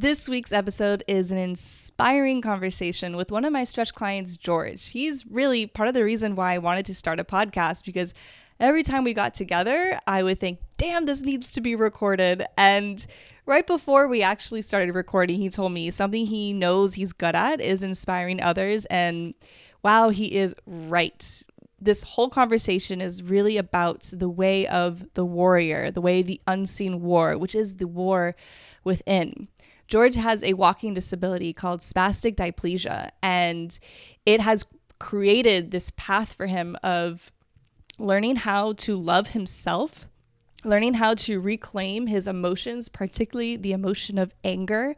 This week's episode is an inspiring conversation with one of my stretch clients, George. He's really part of the reason why I wanted to start a podcast, because every time we got together, I would think, damn, this needs to be recorded. And right before we actually started recording, he told me something he knows he's good at is inspiring others. And wow, he is right. This whole conversation is really about the way of the warrior, the way the unseen war, which is the war within. George has a walking disability called Spastic Diplegia, and it has created this path for him of learning how to love himself, learning how to reclaim his emotions, particularly the emotion of anger,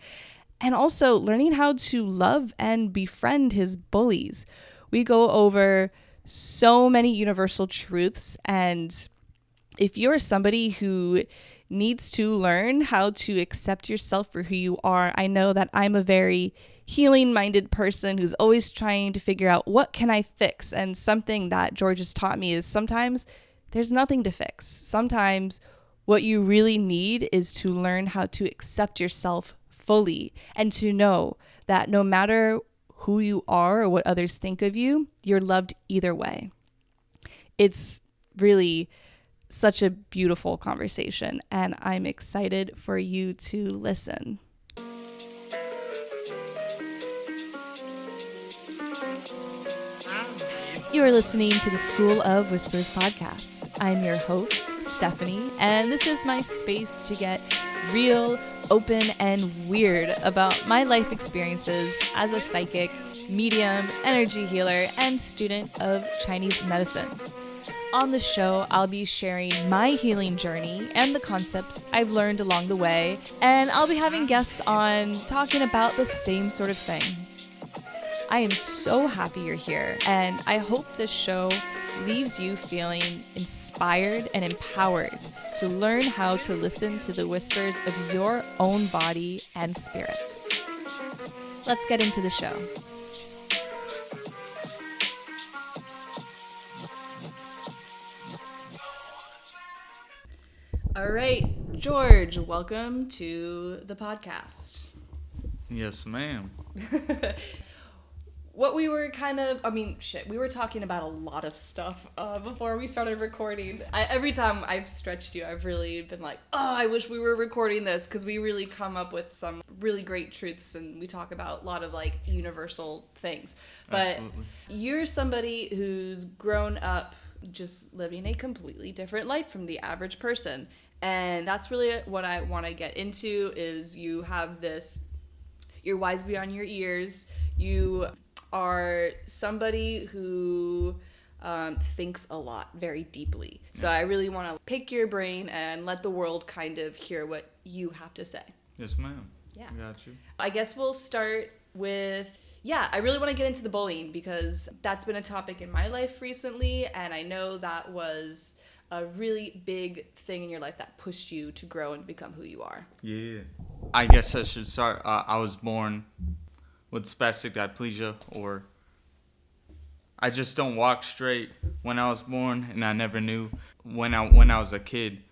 and also learning how to love and befriend his bullies. We go over so many universal truths, and if you're somebody who needs to learn how to accept yourself for who you are, I know that I'm a very healing-minded person who's always trying to figure out what can I fix. And something that George has taught me is sometimes there's nothing to fix. Sometimes what you really need is to learn how to accept yourself fully and to know that no matter who you are or what others think of you, you're loved either way. It's really such a beautiful conversation, and I'm excited for you to listen. You are listening to the School of Whispers podcast. I'm your host, Stephanie, and this is my space to get real, open, and weird about my life experiences as a psychic, medium, energy healer, and student of Chinese medicine. On the show, I'll be sharing my healing journey and the concepts I've learned along the way, and I'll be having guests on talking about the same sort of thing. I am so happy you're here, and I hope this show leaves you feeling inspired and empowered to learn how to listen to the whispers of your own body and spirit. Let's get into the show. All right, George, welcome to the podcast. Yes, ma'am. What we were we were talking about a lot of stuff before we started recording. Every time I've stretched you, I've really been like, oh, I wish we were recording this, because we really come up with some really great truths, and we talk about a lot of like universal things. But Absolutely. You're somebody who's grown up just living a completely different life from the average person. And that's really what I want to get into is you have this, you're wise beyond your years. You are somebody who thinks a lot very deeply. So I really want to pick your brain and let the world kind of hear what you have to say. Yes, ma'am. Yeah. Got you. I guess we'll start with, I really want to get into the bullying, because that's been a topic in my life recently, and I know that was a really big thing in your life that pushed you to grow and become who you are. Yeah. I guess I should start. I was born with spastic diplegia, or I just don't walk straight when I was born, and I never knew. When I was a kid,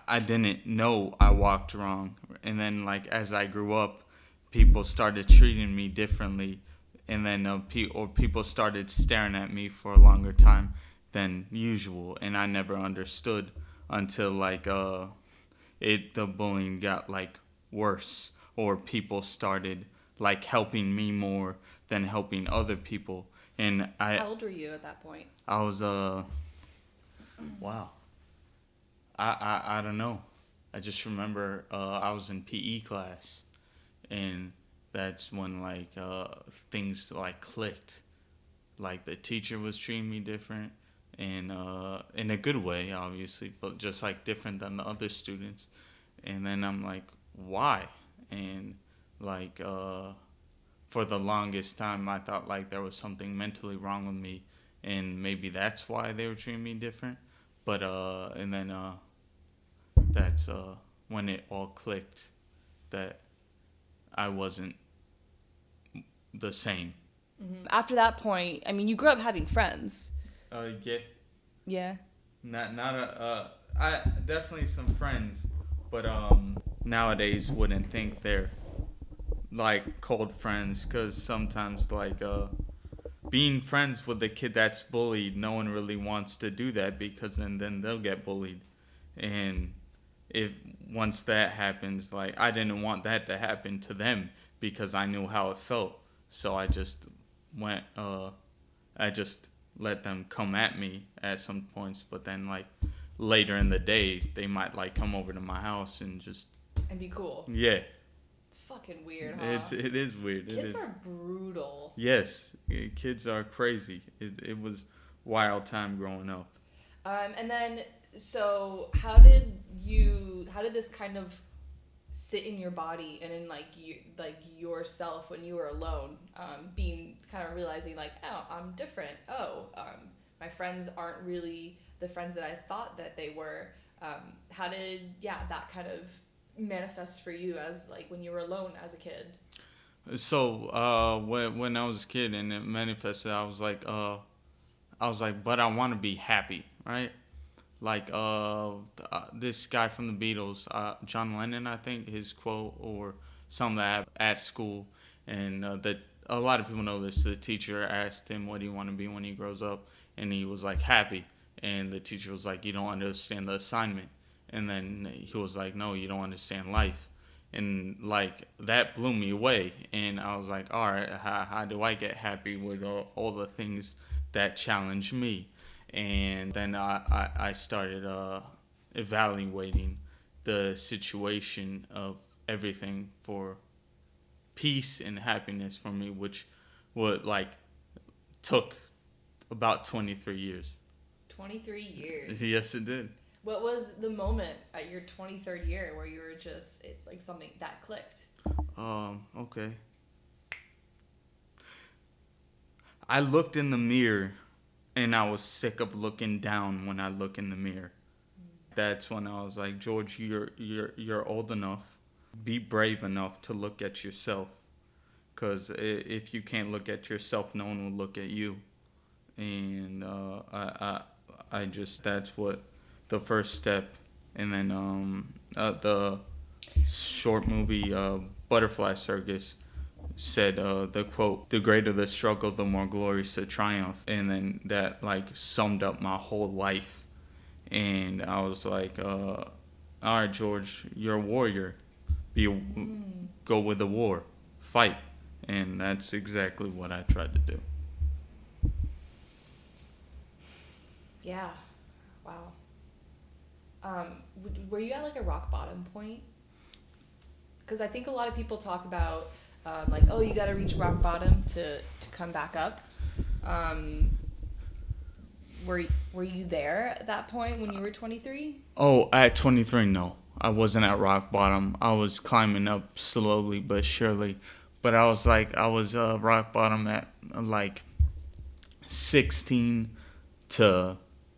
I didn't know I walked wrong. And then, like, as I grew up, people started treating me differently, and then people started staring at me for a longer time than usual, and I never understood until like the bullying got like worse, or people started like helping me more than helping other people. And How old were you at that point? I was wow. I don't know. I just remember I was in PE class, and that's when like things like clicked. Like the teacher was treating me different, and in a good way, obviously, but just like different than the other students. And then I'm like, why? And like for the longest time, I thought like there was something mentally wrong with me, and maybe that's why they were treating me different. But and then that's when it all clicked that I wasn't the same. Mm-hmm. After that point, I mean, you grew up having friends. Yeah. Yeah. I definitely some friends, but nowadays wouldn't think they're like called friends, because sometimes like being friends with the kid that's bullied, no one really wants to do that, because then they'll get bullied. And if once that happens, like I didn't want that to happen to them because I knew how it felt. So went I just let them come at me at some points, but then like later in the day they might like come over to my house and just And be cool. yeah. It's fucking weird, huh? It is weird. Kids are brutal. Yes, kids are crazy. It was wild time growing up. And then, so how did this kind of sit in your body and in like yourself when you were alone, being kind of realizing like, oh, I'm different. Oh, my friends aren't really the friends that I thought that they were. How did that kind of manifest for you as like when you were alone as a kid? So when I was a kid and it manifested, I was like, but I want to be happy, right? Like this guy from the Beatles, John Lennon, I think his quote or something that at school, and that a lot of people know this. The teacher asked him, "What do you want to be when he grows up?" And he was like, "Happy." And the teacher was like, "You don't understand the assignment." And then he was like, "No, you don't understand life." And like that blew me away. And I was like, "All right, how do I get happy with all the things that challenge me?" And then I started evaluating the situation of everything for peace and happiness for me, which would like took about 23 years. 23 years. Yes, it did. What was the moment at your 23rd year where you were just, it's like something that clicked? Okay. I looked in the mirror and I was sick of looking down when I look in the mirror. That's when I was like, George, you're old enough. Be brave enough to look at yourself. Because if you can't look at yourself, no one will look at you. And I just, that's what the first step. And then the short movie Butterfly Circus said the quote, "The greater the struggle, the more glorious the triumph." And then that like summed up my whole life. And I was like, all right, George, you're a warrior. Go with the war, fight. And that's exactly what I tried to do. Yeah. Wow. Were you at like a rock bottom point? Because I think a lot of people talk about like, oh, you got to reach rock bottom to come back up. Were you there at that point when you were 23? Oh, at 23, no. I wasn't at rock bottom. I was climbing up slowly but surely. But I was rock bottom at like 16 to,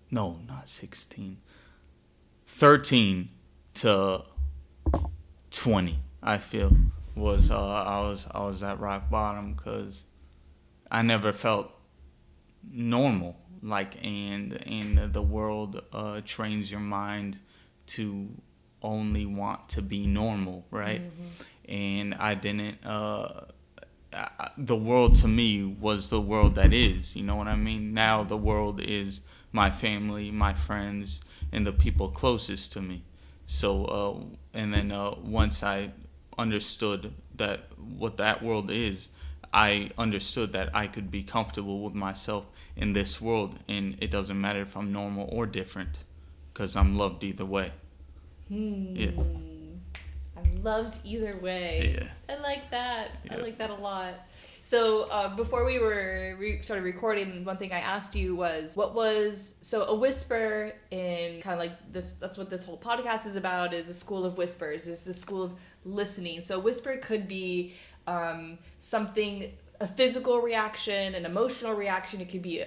no, not 16. 13 to 20, I feel, was I was at rock bottom because I never felt normal. Like, and the world trains your mind to only want to be normal, right? Mm-hmm. And I didn't. The world to me was the world that is. You know what I mean? Now the world is my family, my friends, and the people closest to me. So, and then once I understood that what that world is, I understood that I could be comfortable with myself in this world, and it doesn't matter if I'm normal or different, because I'm loved either way. Yeah. I'm loved either way. Yeah. I like that. Yeah. I like that a lot. So before we started recording, one thing I asked you was, a whisper in kind of like this, that's what this whole podcast is about, is a school of whispers, is the school of listening. So a whisper could be something, a physical reaction, an emotional reaction. It could be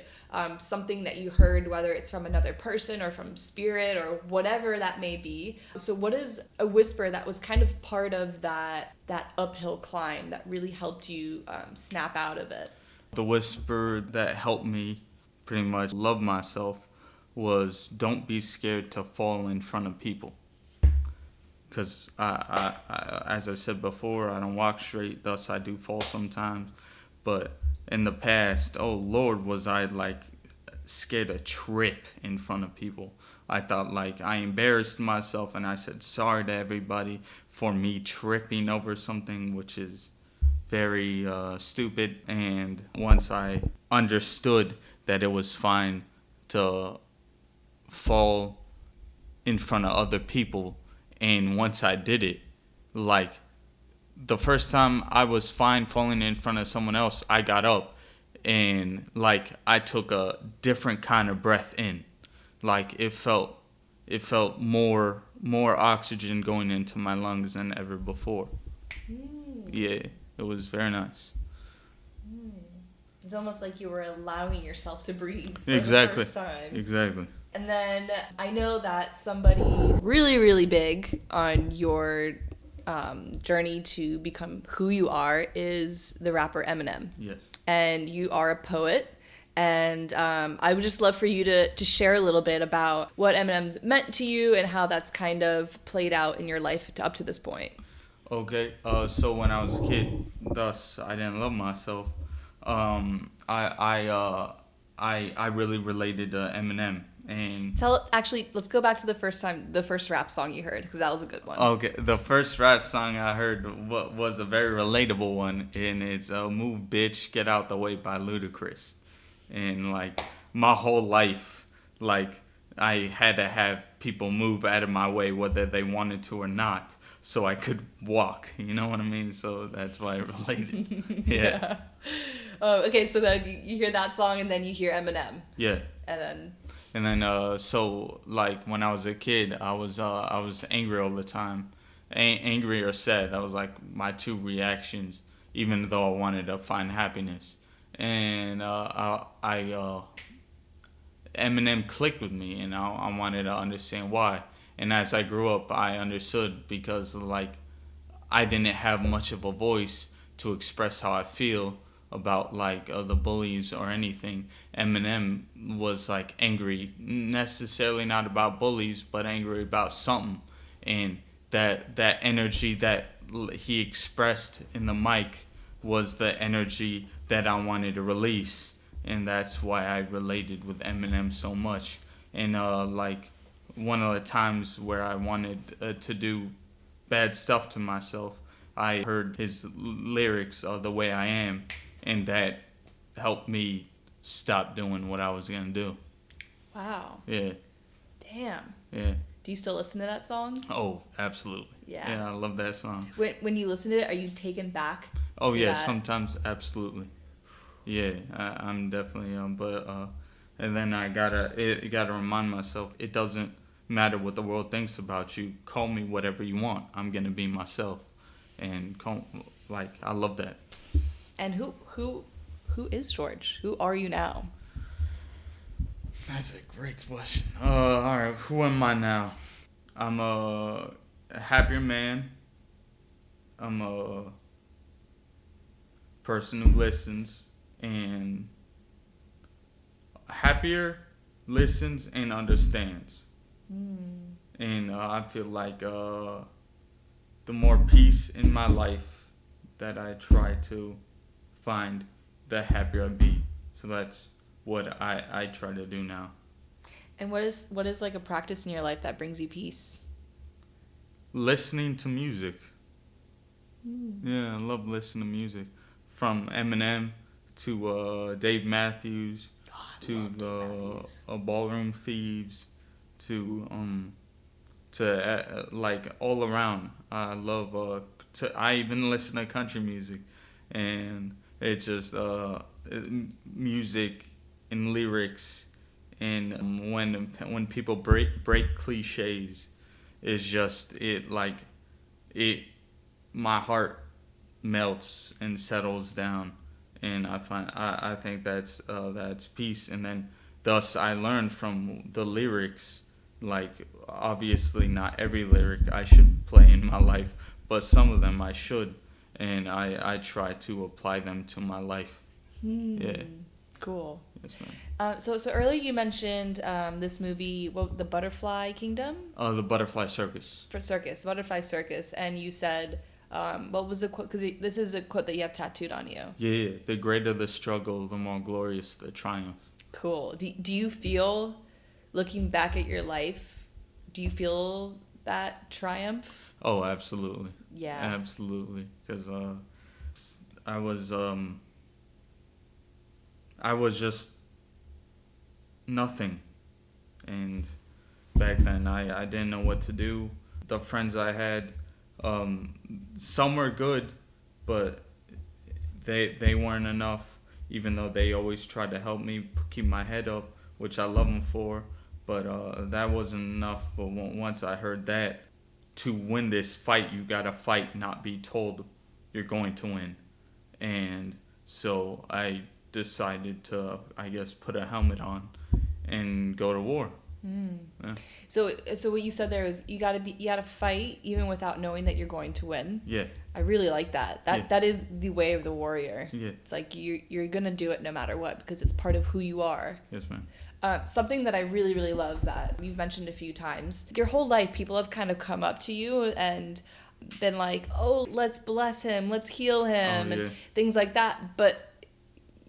something that you heard, whether it's from another person or from spirit or whatever that may be. So what is a whisper that was kind of part of that uphill climb that really helped you snap out of it? The whisper that helped me pretty much love myself was, don't be scared to fall in front of people. because as I said before, I don't walk straight, thus I do fall sometimes. But in the past, oh Lord, was I like scared to trip in front of people. I thought like I embarrassed myself, and I said sorry to everybody for me tripping over something, which is very stupid. And once I understood that it was fine to fall in front of other people, and once I did it, like the first time I was fine falling in front of someone else, I got up and like I took a different kind of breath in. Like it felt more oxygen going into my lungs than ever before. Yeah, it was very nice. It's almost like you were allowing yourself to breathe for Exactly. the first time. Exactly. And then I know that somebody really, really big on your journey to become who you are is the rapper Eminem. Yes. And you are a poet. And I would just love for you to share a little bit about what Eminem's meant to you and how that's kind of played out in your life up to this point. Okay. So when I was a kid, thus I didn't love myself. I really related to Eminem. And Let's go back to the first rap song you heard, because that was a good one. okay, the first rap song I heard was a very relatable one, and it's "Move Bitch, Get Out the Way" by Ludacris. And like my whole life, like I had to have people move out of my way whether they wanted to or not, so I could walk. You know what I mean? So that's why I related. Yeah. Okay, so then you hear that song and then you hear Eminem. Yeah. And then so like when I was a kid, I was angry all the time, angry or sad. That was like my two reactions, even though I wanted to find happiness. And Eminem clicked with me, and I wanted to understand why. And as I grew up, I understood, because like I didn't have much of a voice to express how I feel about like the bullies or anything. Eminem was like angry, necessarily not about bullies, but angry about something, and that energy that he expressed in the mic was the energy that I wanted to release, and that's why I related with Eminem so much. And like one of the times where I wanted to do bad stuff to myself, I heard his lyrics, "The Way I Am," and that helped me stop doing what I was gonna do. wow. Yeah. Damn. Yeah. Do you still listen to that song? Oh, absolutely. Yeah. Yeah, I love that song. When you listen to it, are you taken back? Oh yeah, that? sometimes absolutely. Yeah, I'm definitely and then I gotta remind myself, it doesn't matter what the world thinks about you. Call me whatever you want. I'm gonna be myself, and I love that. And who is George? Who are you now? That's a great question. All right, who am I now? I'm a happier man. I'm a person who listens, and happier, listens, and understands. And I feel like the more peace in my life that I try to find, the happier I be. So that's what I try to do now. And what is like a practice in your life that brings you peace? Listening to music. Yeah, I love listening to music. From Eminem to Dave Matthews to the Ballroom Thieves to like all around. I love I even listen to country music, and it's just music and lyrics, and when people break cliches, it's just my heart melts and settles down, and I think that's peace. And then thus I learned from the lyrics, like obviously not every lyric I should play in my life, but some of them I should, and I try to apply them to my life. Yeah. Cool. Yes, ma'am. So earlier you mentioned this movie, The Butterfly Kingdom? The Butterfly Circus. For circus, Butterfly Circus, and you said, what was the quote? Because this is a quote that you have tattooed on you. Yeah, the greater the struggle, the more glorious the triumph. Cool. Do you feel, looking back at your life, do you feel that triumph? Oh, absolutely. Yeah. Absolutely. Because I was just nothing. And back then, I didn't know what to do. The friends I had, some were good, but they weren't enough, even though they always tried to help me keep my head up, which I love them for. But that wasn't enough. But once I heard that, to win this fight, you gotta fight, not be told you're going to win. And so I decided to, I guess, put a helmet on and go to war. Yeah. So what you said there is you gotta fight even without knowing that you're going to win. Yeah. I really like that. That is the way of the warrior. Yeah. It's like you're gonna do it no matter what because it's part of who you are. Yes, ma'am. Something that I really, really love that you've mentioned a few times. Your whole life, people have kind of come up to you and been like, oh, let's bless him, let's heal him, and things like that. But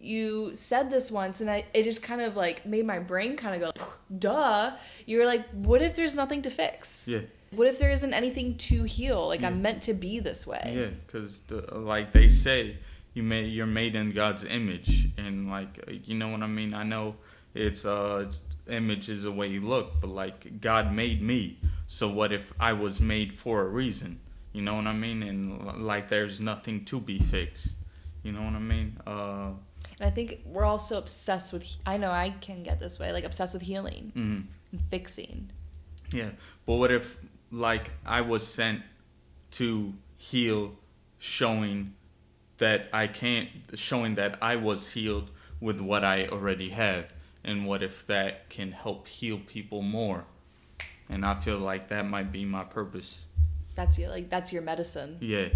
you said this once, and it just kind of like made my brain kind of go, duh. You were like, what if there's nothing to fix? Yeah. What if there isn't anything to heal? Like, I'm meant to be this way. Yeah, because like they say, you're made in God's image, and like you know what I mean. I know it's image is the way you look, but like God made me. So what if I was made for a reason? You know what I mean? And like there's nothing to be fixed. You know what I mean? And I think we're also obsessed with. I know I can get this way, like obsessed with healing and fixing. Yeah, but what if like I was sent to heal, showing that I was healed with what I already have, and what if that can help heal people more? And I feel like that might be my purpose. That's your medicine. Yeah.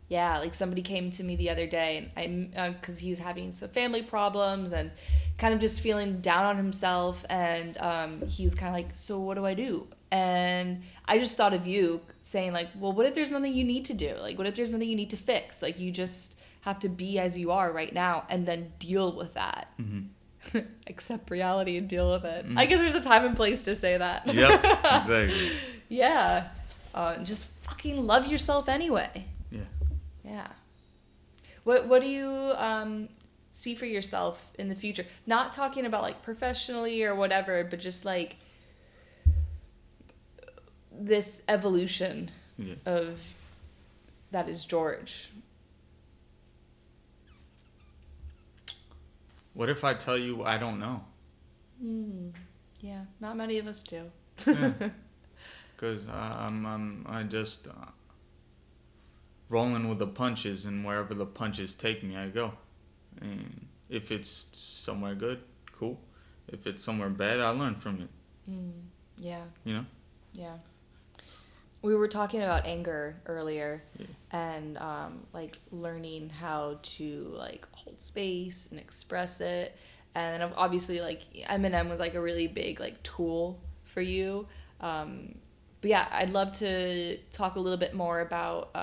Yeah, like somebody came to me the other day, and because he was having some family problems and kind of just feeling down on himself, and he was kind of like, so what do I do? And I just thought of you saying like, well, what if there's nothing you need to do? Like, what if there's nothing you need to fix? Like, you just have to be as you are right now and then deal with that. Mm-hmm. Accept reality and deal with it. Mm-hmm. I guess there's a time and place to say that. Yep, exactly. Yeah. Just fucking love yourself anyway. Yeah. What do you see for yourself in the future? Not talking about like professionally or whatever, but just like this evolution of that is George. What if I tell you I don't know? Yeah, not many of us do. Because I just rolling with the punches, and wherever the punches take me, I go. And if it's somewhere good, cool. If it's somewhere bad, I learn from it. Yeah. You know? Yeah. We were talking about anger earlier, and like learning how to like hold space and express it. And then obviously like Eminem was like a really big like tool for you. But yeah, I'd love to talk a little bit more about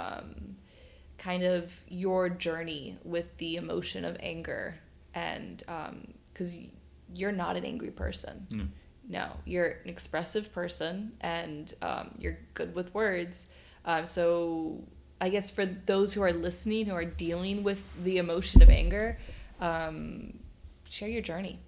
kind of your journey with the emotion of anger, and because you're not an angry person. No, you're an expressive person, and you're good with words. So I guess for those who are listening, who are dealing with the emotion of anger, share your journey.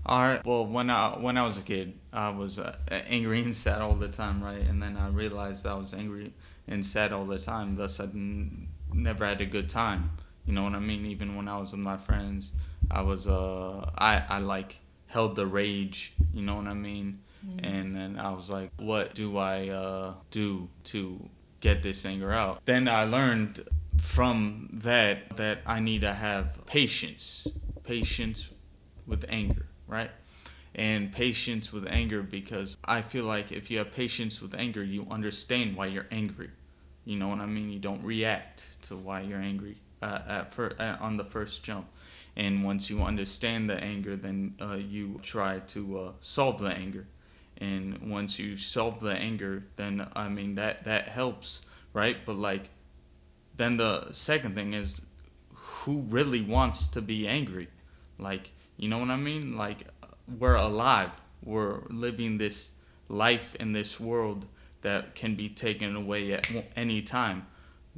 All right. Well, when I was a kid, I was angry and sad all the time, right? And then I realized I was angry and sad all the time. Thus, I never had a good time. You know what I mean? Even when I was with my friends, I was I like held the rage. You know what I mean? And then I was like, what do I do to get this anger out? Then I learned from that I need to have patience with anger. Right? And patience with anger, because I feel like if you have patience with anger, you understand why you're angry. You know what I mean? You don't react to why you're angry on the first jump. And once you understand the anger, then you try to solve the anger. And once you solve the anger, then I mean that helps, right? But like then the second thing is, who really wants to be angry? Like, you know what I mean? Like, we're alive. We're living this life in this world that can be taken away at any time.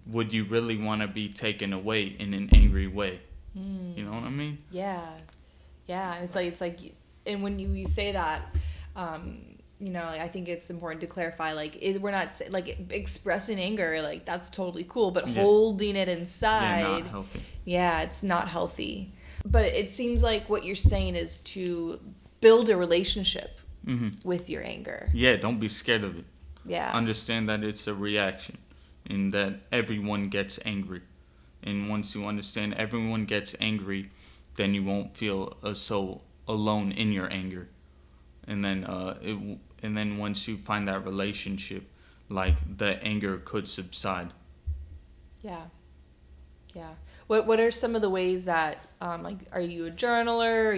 Would you really want to be taken away in an angry way? You know what I mean? Yeah. Yeah, and and when you say that, I think it's important to clarify, we're not expressing anger, like that's totally cool, but Yeah. holding it Yeah, inside, not healthy. yeah, it's not healthy. But it seems like what you're saying is to build a relationship with your anger. Yeah, don't be scared of it. Yeah. Understand that it's a reaction and that everyone gets angry. And once you understand everyone gets angry, then you won't feel so alone in your anger. And then and then once you find that relationship, like the anger could subside. Yeah. Yeah. What are some of the ways that are you a journaler?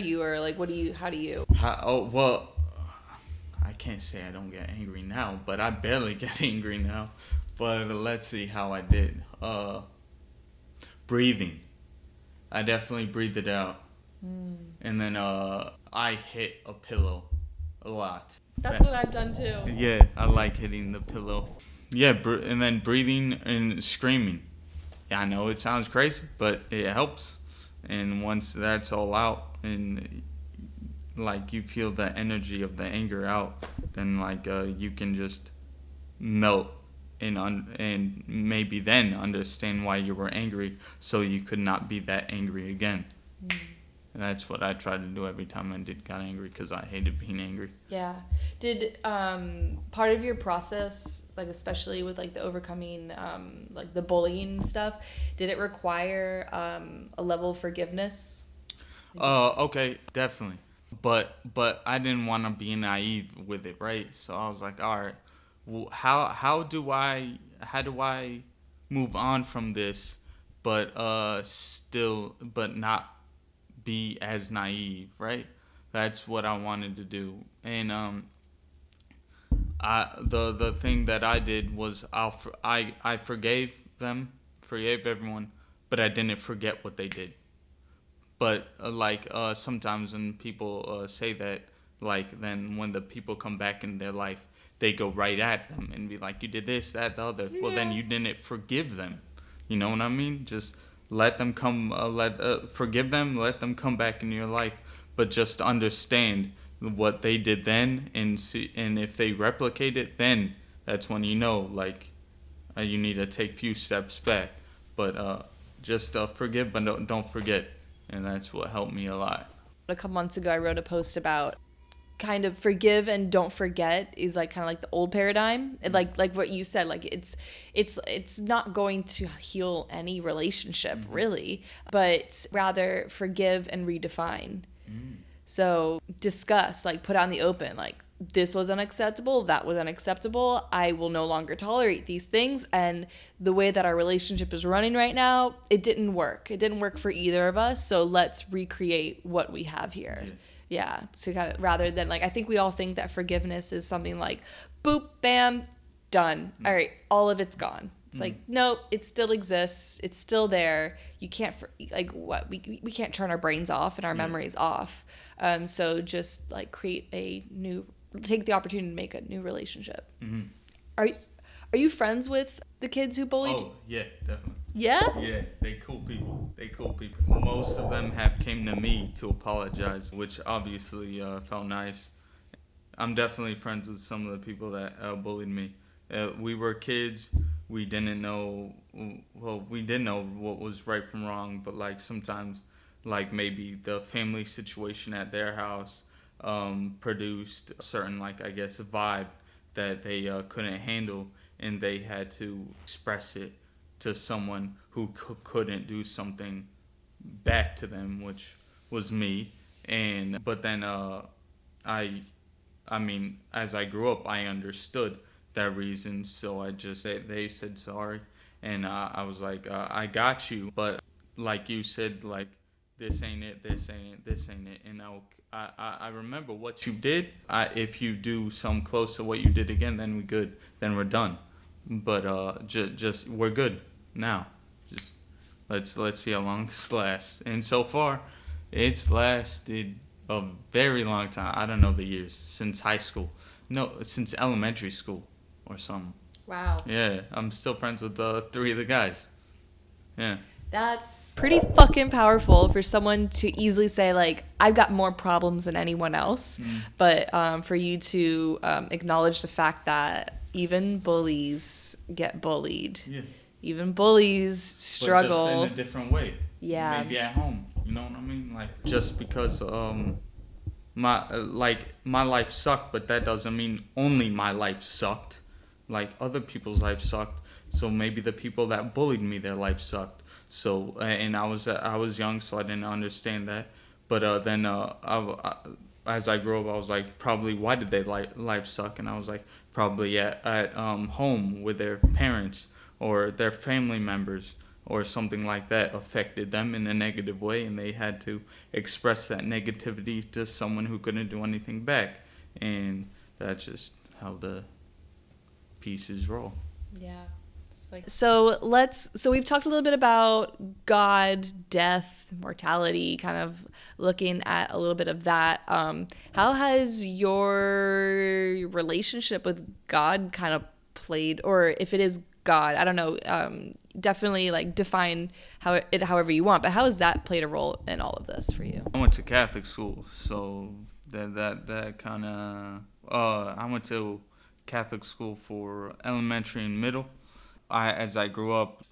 How do you? Well, I can't say I don't get angry now, but I barely get angry now. But let's see how I did. Breathing. I definitely breathed it out. And then I hit a pillow a lot. That's what I've done too. Yeah, I like hitting the pillow. Yeah, and then breathing and screaming. Yeah, I know it sounds crazy, but it helps. And once that's all out and like you feel the energy of the anger out, then like you can just melt and maybe then understand why you were angry, so you could not be that angry again. And that's what I tried to do every time I got angry, because I hated being angry. Yeah. Did part of your process, like especially with like the overcoming like the bullying stuff, did it require a level of forgiveness? Okay, definitely. But I didn't want to be naive with it, right? So I was like, all right, well, how do I move on from this, but but not be as naive, right? That's what I wanted to do. And the thing that I did was I forgave them, forgave everyone, but I didn't forget what they did. But sometimes when people say that, like then when the people come back in their life, they go right at them and be like, you did this, that, the other. Well, then you didn't forgive them. You know what I mean? Just let them come, forgive them, let them come back into your life, but just understand what they did then, and see, and if they replicate it, then that's when you know, like, you need to take few steps back. But just forgive, but don't forget, and that's what helped me a lot. A couple months ago, I wrote a post about kind of forgive and don't forget is like kind of like the old paradigm, and like what you said, like it's not going to heal any relationship really, but rather forgive and redefine. So discuss, like put out in the open, like this was unacceptable, that was unacceptable, I will no longer tolerate these things, and the way that our relationship is running right now, it didn't work for either of us, so let's recreate what we have here. Yeah, so kind of, rather than like, I think we all think that forgiveness is something like boop, bam, done, all right, all of it's gone. It's like, no, it still exists, it's still there. You can't we can't turn our brains off and our memories off. So just like take the opportunity to make a new relationship. Are you friends with the kids who bullied you? Oh yeah, definitely. Yeah? Yeah, they cool people. Most of them have came to me to apologize, which obviously felt nice. I'm definitely friends with some of the people that bullied me. We were kids. We didn't know. Well, we did know what was right from wrong, but like sometimes, like maybe the family situation at their house produced a certain, like, I guess, vibe that they couldn't handle, and they had to express it to someone who couldn't do something back to them, which was me. And but then I I mean, as I grew up, I understood that reason, so they said sorry, and I was like, I got you, but like you said, like this ain't it, this ain't it, this ain't it. And I remember what you did. If you do some close to what you did again, then we good. Then we're done. But just we're good now. Just let's see how long this lasts. And so far, it's lasted a very long time. I don't know the years, since high school. No, since elementary school or something. Wow. Yeah, I'm still friends with 3 of the guys. Yeah. That's pretty fucking powerful for someone to easily say, like, I've got more problems than anyone else. But for you to acknowledge the fact that even bullies get bullied. Yeah. Even bullies struggle. But just in a different way. Yeah. Maybe at home. You know what I mean? Like, just because my life sucked, but that doesn't mean only my life sucked. Like, other people's life sucked. So maybe the people that bullied me, their life sucked. So, and I was young, so I didn't understand that. But then as I grew up, I was like, probably, why did they life suck? And I was like, probably at home with their parents or their family members or something like that affected them in a negative way, and they had to express that negativity to someone who couldn't do anything back. And that's just how the pieces roll. Yeah. So we've talked a little bit about God, death, mortality, kind of looking at a little bit of that. How has your relationship with God kind of played, or if it is God, I don't know, definitely like define it however you want, but how has that played a role in all of this for you? I went to Catholic school, so that kind of I went to Catholic school for elementary and middle. As I grew up,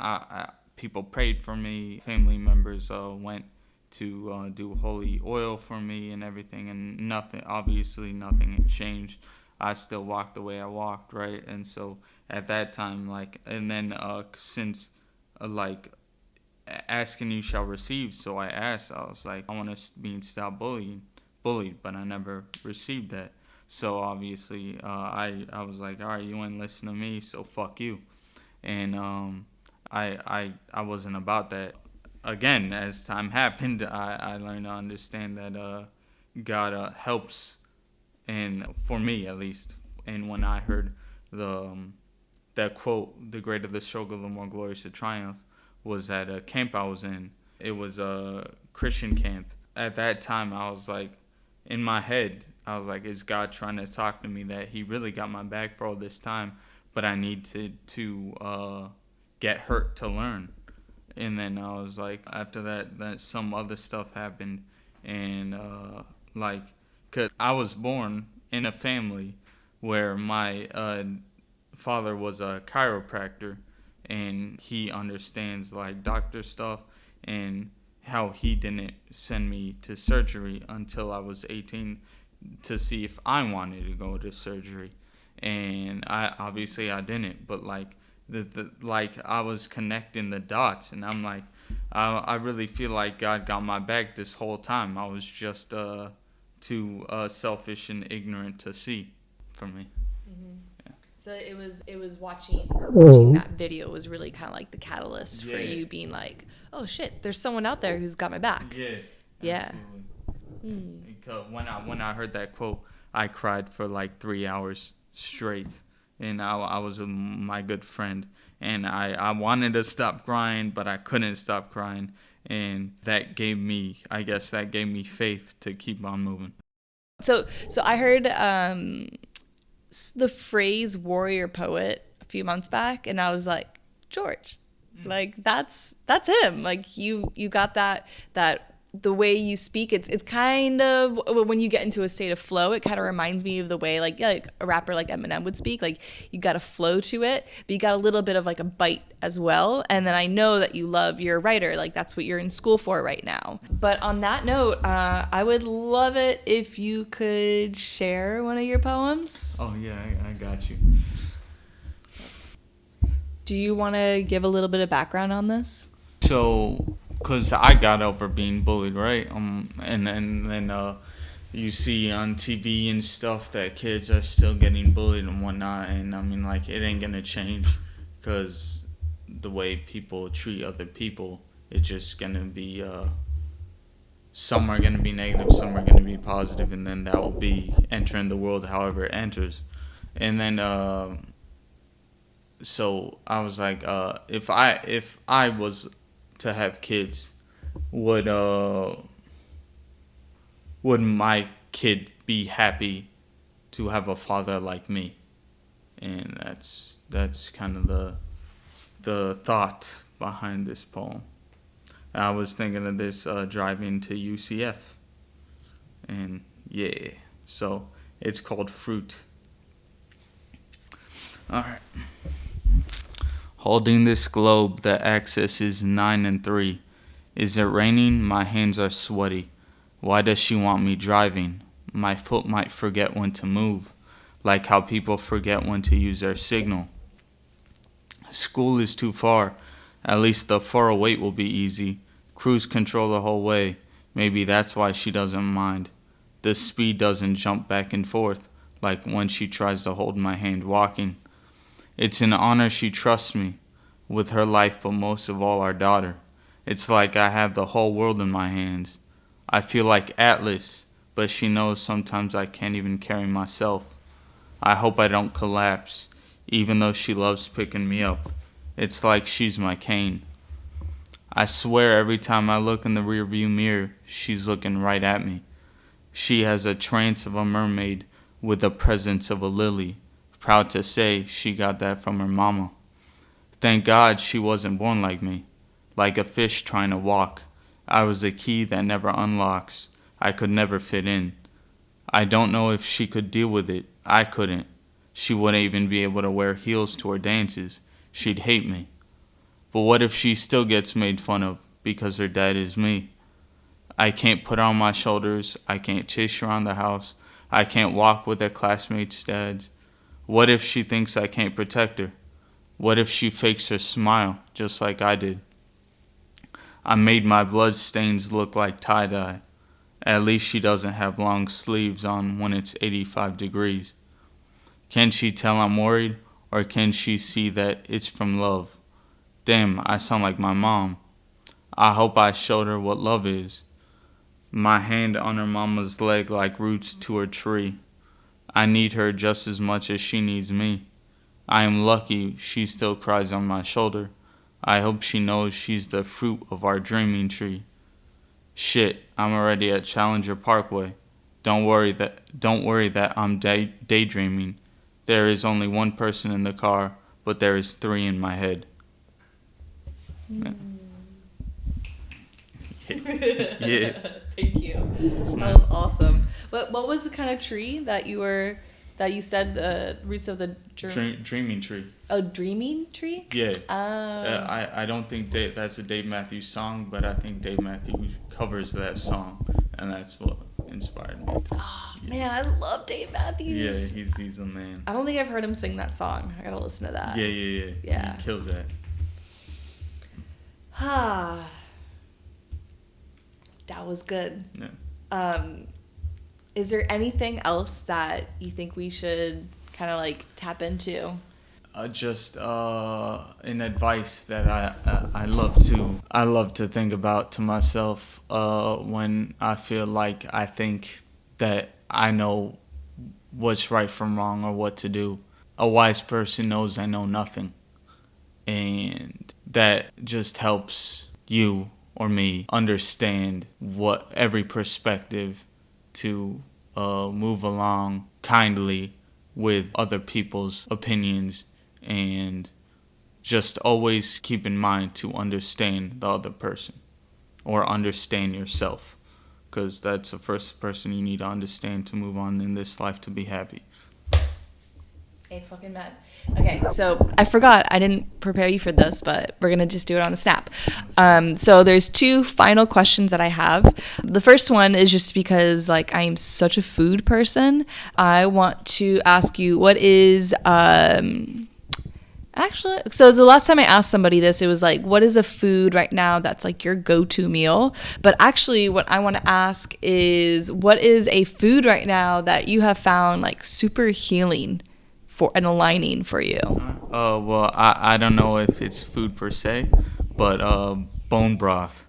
people prayed for me. Family members went to do holy oil for me and everything, and nothing had changed. I still walked the way I walked, right? And so at that time, like, and then since like asking you shall receive, so I asked. I was like, I want to stop bullied, but I never received that. So obviously, I was like, all right, you ain't listen to me, so fuck you. And I wasn't about that. Again, as time happened, I learned to understand that God helps, and for me at least. And when I heard that quote, "The greater the struggle, the more glorious the triumph," was at a camp I was in. It was a Christian camp. At that time, I was like, in my head, I was like, is God trying to talk to me that He really got my back for all this time? But I need to get hurt to learn. And then I was like, after that some other stuff happened. And because I was born in a family where my father was a chiropractor, and he understands like doctor stuff, and how he didn't send me to surgery until I was 18 to see if I wanted to go to surgery. And I didn't, but like like I was connecting the dots, and I'm like, I really feel like God got my back this whole time. I was just too selfish and ignorant to see for me. Mm-hmm. Yeah. So it was watching that video was really kind of like the catalyst for you being like, oh shit, there's someone out there who's got my back. Yeah. Because when I heard that quote, I cried for like 3 hours straight, and I was with my good friend, and I wanted to stop crying, but I couldn't stop crying, and that gave me faith to keep on moving. So I heard the phrase warrior poet a few months back, and I was like, George, like that's him. Like you got that the way you speak, it's kind of, when you get into a state of flow, it kind of reminds me of the way like a rapper like Eminem would speak. Like you got a flow to it, but you got a little bit of like a bite as well. And then I know that you're a writer, like that's what you're in school for right now. But on that note, I would love it if you could share one of your poems. Oh yeah, I got you. Do you want to give a little bit of background on this? So, because I got over being bullied, right? And then you see on TV and stuff that kids are still getting bullied and whatnot. And I mean, like, it ain't gonna change, because the way people treat other people, it's just gonna be some are going to be negative, some are going to be positive, and then that will be entering the world however it enters. And then so I was like, if I was to have kids, would would my kid be happy to have a father like me? And that's kind of the thought behind this poem. I was thinking of this driving to UCF, and yeah, so it's called Fruit. All right. Holding this globe, the axis is 9 and 3. Is it raining? My hands are sweaty. Why does she want me driving? My foot might forget when to move, like how people forget when to use their signal. School is too far. At least the 408 will be easy. Cruise control the whole way. Maybe that's why she doesn't mind. The speed doesn't jump back and forth, like when she tries to hold my hand walking. It's an honor she trusts me with her life, but most of all our daughter. It's like I have the whole world in my hands. I feel like Atlas, but she knows sometimes I can't even carry myself. I hope I don't collapse, even though she loves picking me up. It's like she's my cane. I swear every time I look in the rearview mirror, she's looking right at me. She has a trance of a mermaid with the presence of a lily. Proud to say she got that from her mama. Thank God she wasn't born like me, like a fish trying to walk. I was a key that never unlocks. I could never fit in. I don't know if she could deal with it. I couldn't. She wouldn't even be able to wear heels to her dances. She'd hate me. But what if she still gets made fun of because her dad is me? I can't put her on my shoulders. I can't chase her around the house. I can't walk with her classmates' dads. What if she thinks I can't protect her? What if she fakes her smile just like I did? I made my blood stains look like tie-dye. At least she doesn't have long sleeves on when it's 85 degrees. Can she tell I'm worried, or can she see that it's from love? Damn, I sound like my mom. I hope I showed her what love is. My hand on her mama's leg like roots to her tree. I need her just as much as she needs me. I am lucky she still cries on my shoulder. I hope she knows she's the fruit of our dreaming tree. Shit, I'm already at Challenger Parkway. Don't worry that I'm daydreaming. There is only one person in the car, but there is 3 in my head. Yeah. Yeah. Thank you. That was awesome. What was the kind of tree that you said the roots of the Dreaming tree. Oh, dreaming tree? Yeah. I don't think that's a Dave Matthews song, but I think Dave Matthews covers that song, and that's what inspired me. Oh, man, I love Dave Matthews. Yeah, he's a man. I don't think I've heard him sing that song. I gotta listen to that. Yeah. Yeah. He kills that. That was good. Yeah. Is there anything else that you think we should kind of like tap into? Just an advice that I love to think about to myself when I feel like I think that I know what's right from wrong or what to do. A wise person knows I know nothing, and that just helps you or me understand what every perspective to move along kindly with other people's opinions, and just always keep in mind to understand the other person or understand yourself, because that's the first person you need to understand to move on in this life to be happy. Hey, fucking mad. Okay, so I forgot. I didn't prepare you for this, but we're going to just do it on the snap. So there's 2 final questions that I have. The first one is just because, like, I am such a food person. I want to ask you, what is... Actually, so the last time I asked somebody this, it was like, what is a food right now that's like your go-to meal? But actually, what I want to ask is, what is a food right now that you have found like super healing for and aligning for you? Well, I don't know if it's food per se, but bone broth.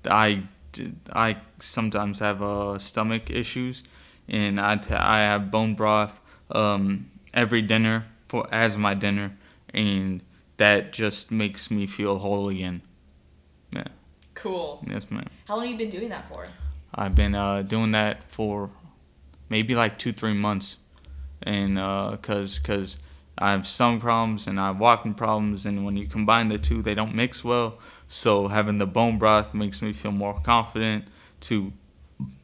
I I sometimes have stomach issues, and I have bone broth every dinner as my dinner, and that just makes me feel whole again. Yeah. Cool. Yes, ma'am. How long have you been doing that for? I've been doing that for maybe like 2-3 months, and cause I have stomach problems and I have walking problems, and when you combine the two, they don't mix well. So having the bone broth makes me feel more confident to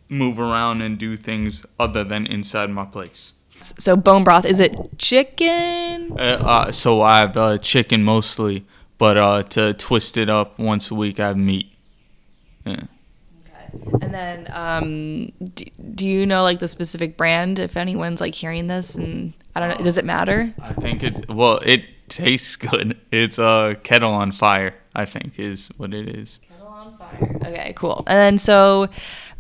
move around and do things other than inside my place. So bone broth, is it chicken? So I have chicken mostly, but to twist it up once a week, I have meat. Yeah. Okay. And then, do you know like the specific brand? If anyone's like hearing this, and I don't know, does it matter? I think it tastes good. It's Kettle on Fire, I think, is what it is. Kettle on Fire. Okay, cool. And then so,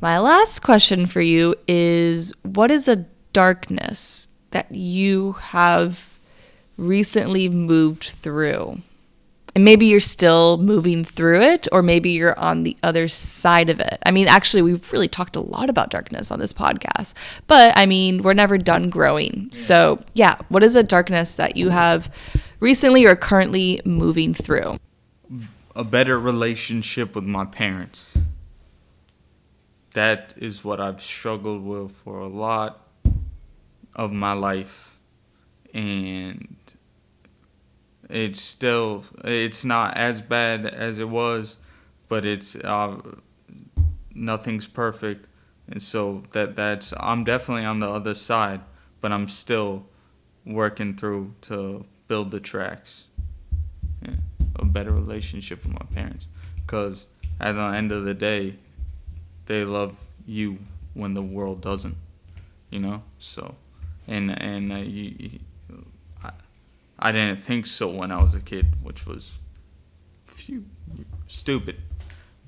my last question for you is, what is a darkness that you have recently moved through? And maybe you're still moving through it, or maybe you're on the other side of it. I mean, actually, we've really talked a lot about darkness on this podcast, but I mean, we're never done growing. So yeah, what is a darkness that you have recently or currently moving through? A better relationship with my parents. That is what I've struggled with for a lot of my life, and it's not as bad as it was, but it's nothing's perfect, and so that's I'm definitely on the other side, but I'm still working through to build the tracks. Yeah, a better relationship with my parents, because at the end of the day, they love you when the world doesn't, So, and I didn't think so when I was a kid, which was stupid.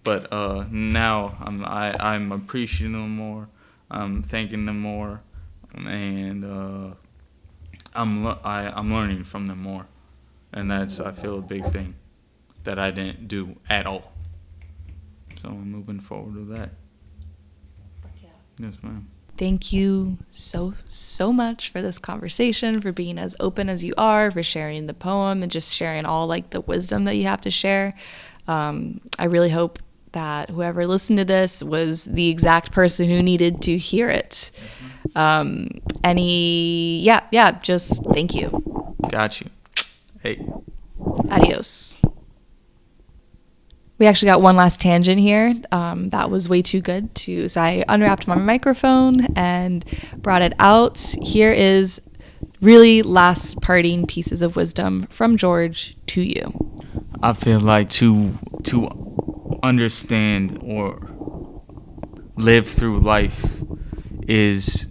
But now I'm appreciating them more, I'm thanking them more, and I'm learning from them more, and that's, I feel, a big thing that I didn't do at all. So I'm moving forward with that. Yeah. Yes, ma'am. Thank you so much for this conversation, for being as open as you are, for sharing the poem and just sharing all like the wisdom that you have to share. I really hope that whoever listened to this was the exact person who needed to hear it. Just thank you. Got you. Hey. Adios. We actually got one last tangent here. That was way too good so I unwrapped my microphone and brought it out. Here is really last parting pieces of wisdom from George to you. I feel like to understand or live through life is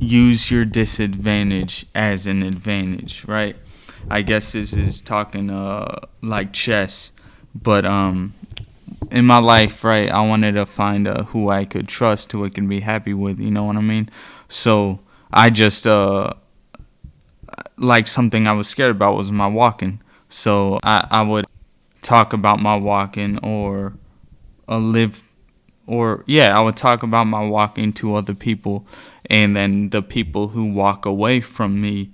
use your disadvantage as an advantage, right? I guess this is talking like chess, but in my life, right, I wanted to find who I could trust, who I can be happy with, you know what I mean? So I just, like something I was scared about was my walking. So I would talk about my walking I would talk about my walking to other people, and then the people who walk away from me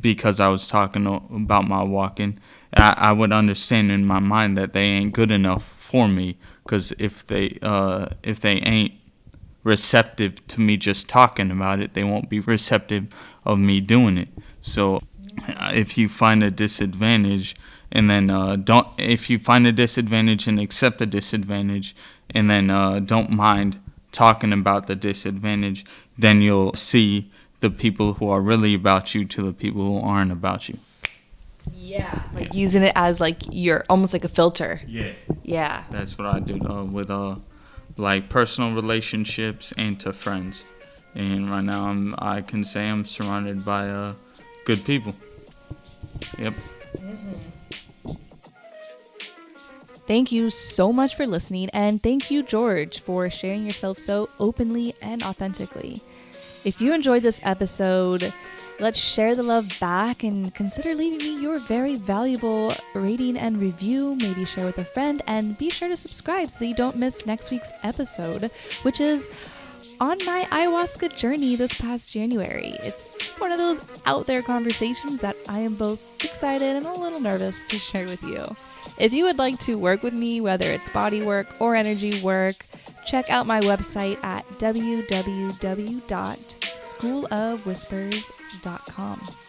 because I was talking about my walking, I would understand in my mind that they ain't good enough for me, because if they ain't receptive to me just talking about it, they won't be receptive of me doing it. So if you find a disadvantage and then if you find a disadvantage and accept the disadvantage, and then don't mind talking about the disadvantage, then you'll see the people who are really about you to the people who aren't about you. Yeah, like using it as like you're almost like a filter. Yeah. That's what I do with like personal relationships and to friends. And right now I can say I'm surrounded by good people. Yep. Mm-hmm. Thank you so much for listening, and thank you, George, for sharing yourself so openly and authentically. If you enjoyed this episode, Let's share the love back and consider leaving me your very valuable rating and review. Maybe share with a friend, and be sure to subscribe so that you don't miss next week's episode, which is on my ayahuasca journey this past January. It's one of those out there conversations that I am both excited and a little nervous to share with you. If you would like to work with me, whether it's body work or energy work, check out my website at www.schoolofwhispers.com.